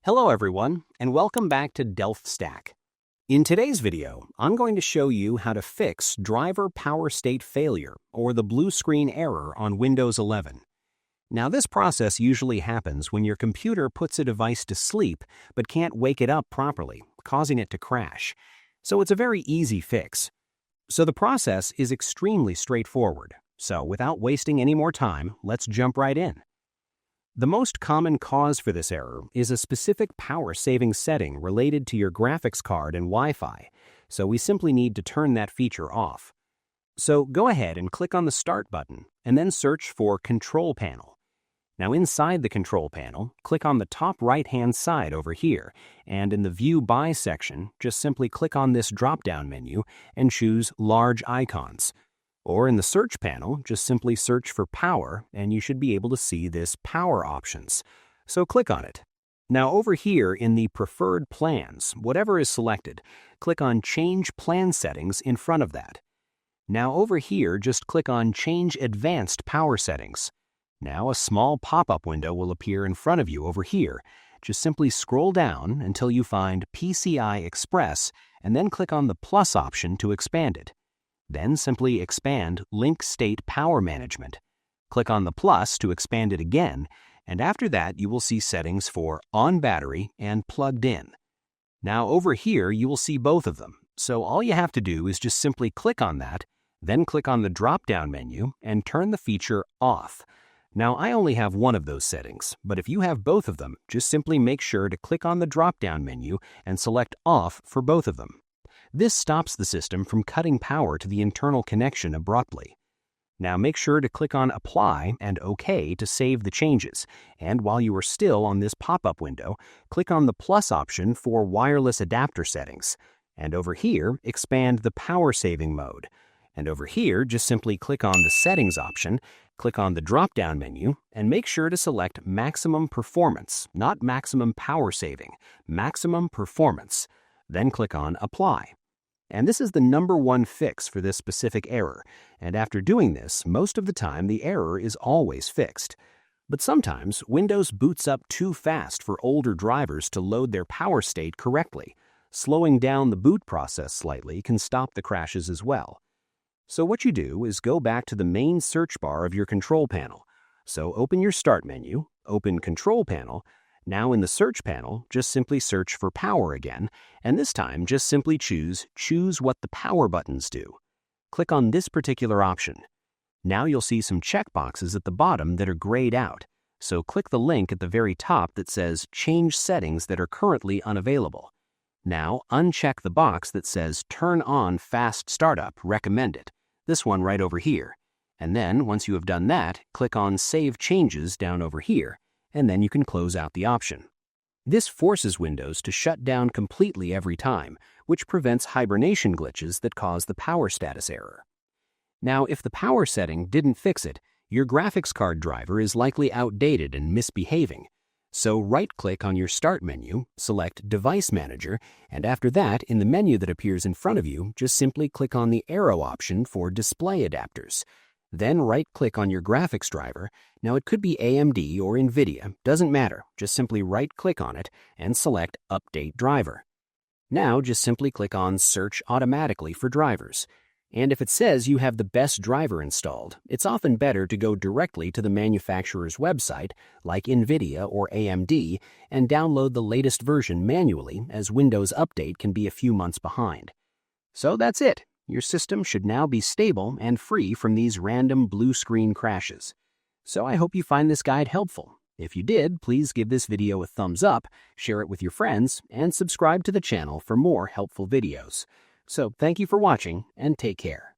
Hello everyone, and welcome back to Delft Stack. In today's video, I'm going to show you how to fix driver power state failure, or the blue screen error on Windows 11. Now this process usually happens when your computer puts a device to sleep but can't wake it up properly, causing it to crash. So it's a very easy fix. So the process is extremely straightforward. So without wasting any more time, let's jump right in. The most common cause for this error is a specific power-saving setting related to your graphics card and Wi-Fi, so we simply need to turn that feature off. So go ahead and click on the Start button, and then search for Control Panel. Now inside the Control Panel, click on the top right-hand side over here, and in the View By section, just simply click on this drop-down menu and choose Large Icons. Or in the search panel, just simply search for power and you should be able to see this power options. So click on it. Now over here in the preferred plans, whatever is selected, click on Change Plan Settings in front of that. Now over here, just click on Change Advanced Power Settings. Now a small pop-up window will appear in front of you over here. Just simply scroll down until you find PCI Express and then click on the plus option to expand it. Then simply expand Link State Power Management. Click on the plus to expand it again, and after that you will see settings for On Battery and Plugged In. Now over here you will see both of them, so all you have to do is just simply click on that, then click on the drop-down menu and turn the feature off. Now I only have one of those settings, but if you have both of them, just simply make sure to click on the drop-down menu and select Off for both of them. This stops the system from cutting power to the internal connection abruptly. Now make sure to click on Apply and OK to save the changes, and while you are still on this pop-up window, click on the plus option for wireless adapter settings, and over here expand the power saving mode. And over here just simply click on the settings option, click on the drop-down menu, and make sure to select Maximum Performance, not Maximum Power Saving, Maximum Performance. Then click on Apply. And this is the #1 fix for this specific error, and after doing this, most of the time the error is always fixed. But sometimes Windows boots up too fast for older drivers to load their power state correctly. Slowing down the boot process slightly can stop the crashes as well. So what you do is go back to the main search bar of your control panel. So open your Start menu, open Control Panel. Now in the search panel, just simply search for power again, and this time just simply choose what the power buttons do. Click on this particular option. Now you'll see some checkboxes at the bottom that are grayed out, so click the link at the very top that says Change Settings that are currently unavailable. Now uncheck the box that says Turn on Fast Startup Recommended, this one right over here. And then once you have done that, click on Save Changes down over here, and then you can close out the option. This forces Windows to shut down completely every time, which prevents hibernation glitches that cause the power status error. Now, if the power setting didn't fix it, your graphics card driver is likely outdated and misbehaving. So right-click on your Start menu, select Device Manager, and after that, in the menu that appears in front of you, just simply click on the arrow option for Display Adapters. Then right-click on your graphics driver. Now it could be AMD or NVIDIA, doesn't matter. Just simply right-click on it and select Update Driver. Now just simply click on Search Automatically for drivers. And if it says you have the best driver installed, it's often better to go directly to the manufacturer's website, like NVIDIA or AMD, and download the latest version manually, as Windows Update can be a few months behind. So that's it. Your system should now be stable and free from these random blue screen crashes. So I hope you find this guide helpful. If you did, please give this video a thumbs up, share it with your friends, and subscribe to the channel for more helpful videos. So thank you for watching, and take care.